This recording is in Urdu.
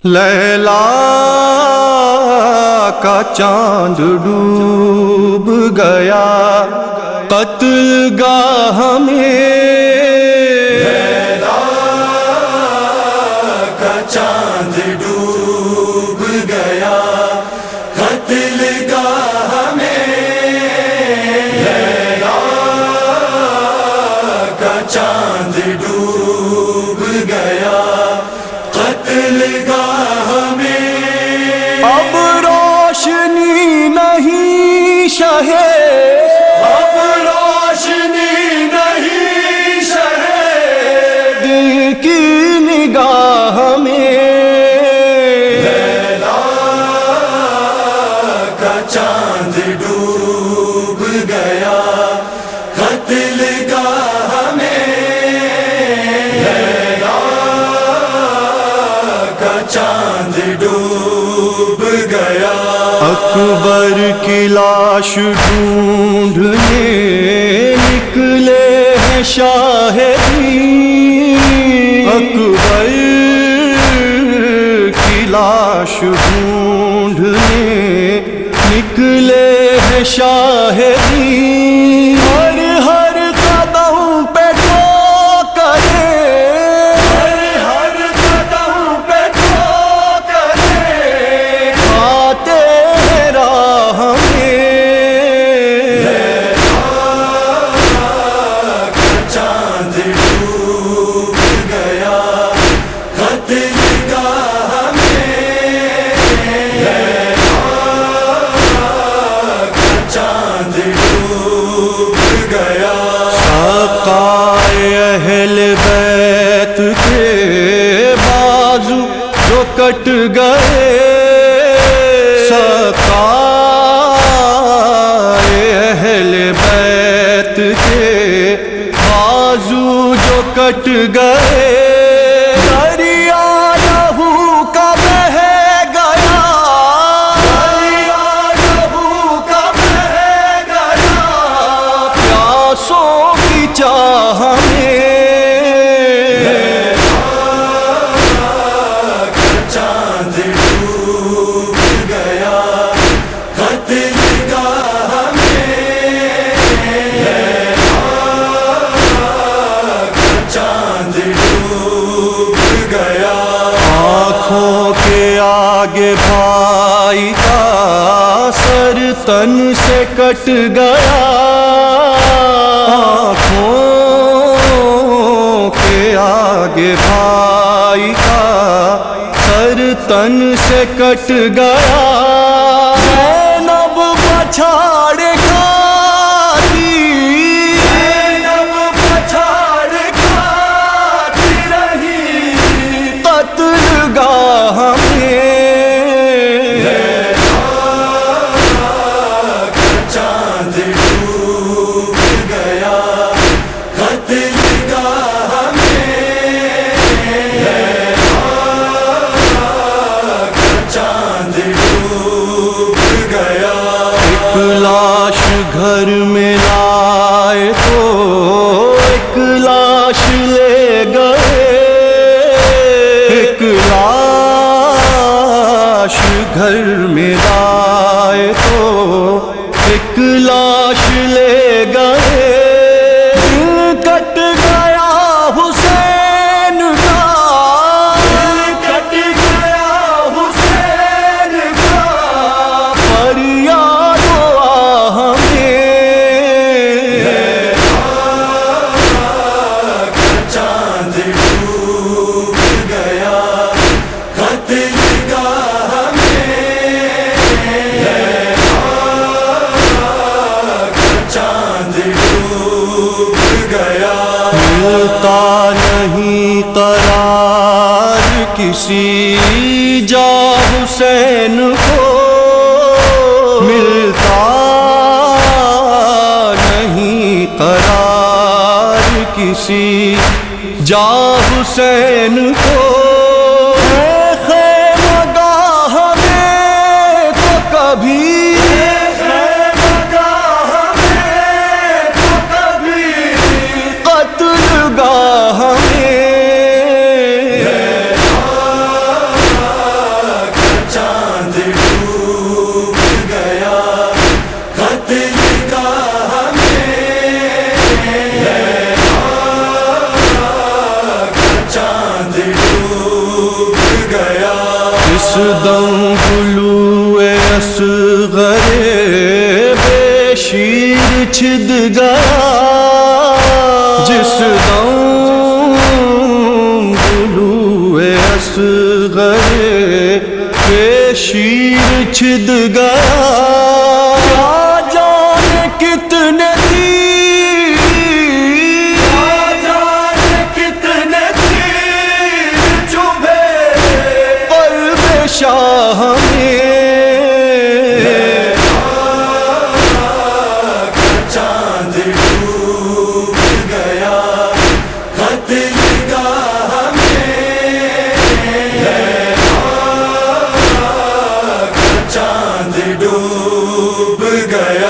لیلا کا چاند ڈوب گیا قتل گاہ میں، لیلا کا چاند ڈوب گیا قتل گاہ میں، لیلا کا چاند ڈوب گیا قتل گاہ میں، اب روشنی نہیں شہے، اب روشنی نہیں شہے دل کی نگاہ میں، لیلا کا چاند ڈوب گیا قتل گاہ میں، لیلا کا چاند ڈوب گیا، اکبر کی لاش ڈھونڈنے نکلے ہیں شاہدین، اکبر کی لاش ڈھونڈنے نکلے ہیں شاہدین، ہر قدم پہ ٹھوکریں، ہر قدم پہ ٹھوکریں آتے راہ میں، چاند ڈوب گیا قتل گاہ میں، چاند ڈوب گیا، سقائے اہل بیت کے بازو جو کٹ گئے، سقائے اہل بیت کے بازو جو کٹ گئے، دریا لہو کا بہہ گیا، دریا لہو کا بہہ گیا، پیاسوں کی چاہ میں، چاند ڈوب گیا قتل گاہ میں، چاند ڈوب گیا، آنکھوں کے آگے بھائی کا سر تن سے کٹ گیا، آنکھوں کے آگے بھائی کا سر تن سے کٹ گیا، زینب پچھاڑ کھاتی، زینب پچھاڑ کھاتی رہی قتل گاہ میں، چاند ڈوب گیا قتل گاہ میں، چاند ڈوب گیا، ایک لاش گھر میں لائے تو ایک لاش لے گئے، ایک لاش گھر میں لائے تو ایک لاش لے گئے، دل کٹ گیا حسین کا، کٹ گیا حسین کا، فریاد آہ میں، چاند ڈوب گیا قتل گاہ میں، چاند ڈوب گیا، ملتا نہیں قرار کسی جا حسین کو، ملتا نہیں قرار کسی جا حسین کو، خیمہ گاہ میں تو کبھی، خیمہ گاہ میں تو کبھی قتل گاہ میں، دم گلو اصغر بے شیر چھد گیا جس دم گلو اصغر بے شیر چھد گیا جانے کتنے شاہ چاند ڈوب گیا قتل گاہ میں چاند ڈوب گیا